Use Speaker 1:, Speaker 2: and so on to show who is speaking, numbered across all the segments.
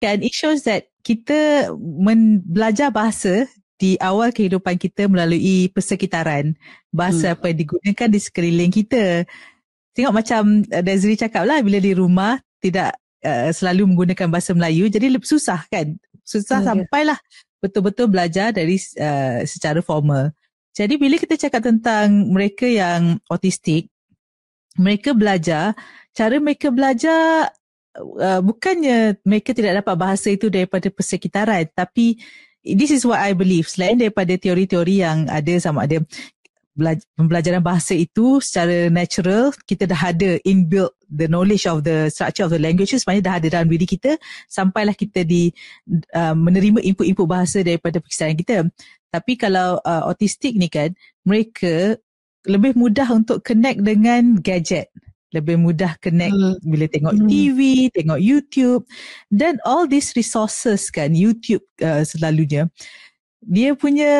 Speaker 1: Kan, it shows that kita belajar bahasa di awal kehidupan kita melalui persekitaran. Bahasa apa yang digunakan di sekeliling kita. Tengok macam Desiree cakap lah, bila di rumah tidak selalu menggunakan bahasa Melayu, jadi lebih susah kan. Susah sampailah betul-betul belajar dari secara formal. Jadi bila kita cakap tentang mereka yang autistik, mereka belajar, cara mereka belajar bukannya mereka tidak dapat bahasa itu daripada persekitaran, tapi this is what I believe. Selain daripada teori-teori yang ada, sama ada pembelajaran bahasa itu secara natural, kita dah ada inbuilt the knowledge of the structure of the language, sebenarnya dah ada dalam diri kita, sampailah kita menerima input-input bahasa daripada persekitaran kita. Tapi kalau autistik ni kan, mereka lebih mudah untuk connect dengan gadget, lebih mudah connect bila tengok TV, tengok YouTube, dan all these resources kan, YouTube selalunya dia punya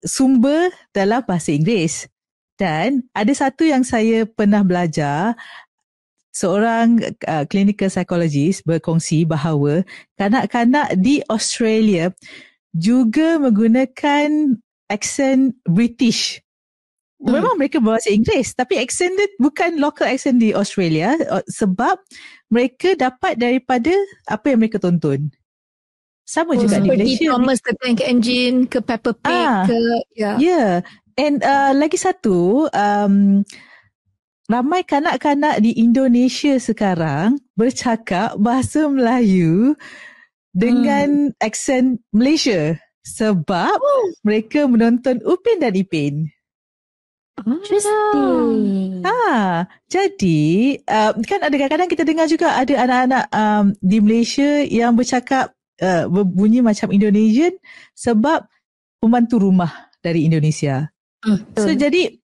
Speaker 1: sumber dalam bahasa Inggeris. Dan ada satu yang saya pernah belajar, seorang clinical psychologist berkongsi bahawa kanak-kanak di Australia juga menggunakan aksen British. Memang mereka berbahasa Inggeris, tapi aksen dia bukan local accent di Australia, sebab mereka dapat daripada apa yang mereka tonton. Sama juga di Malaysia.
Speaker 2: Thomas the Tank Engine ke Peppa Pig ke
Speaker 1: Yeah. And lagi satu, ramai kanak-kanak di Indonesia sekarang bercakap bahasa Melayu dengan aksen Malaysia sebab mereka menonton Upin dan Ipin.
Speaker 3: Interesting.
Speaker 1: Jadi kan ada kadang-kadang kita dengar juga ada anak-anak di Malaysia yang bercakap berbunyi macam Indonesian sebab pembantu rumah dari Indonesia. So jadi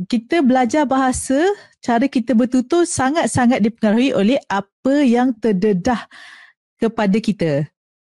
Speaker 1: kita belajar bahasa, cara kita bertutur sangat-sangat dipengaruhi oleh apa yang terdedah kepada kita.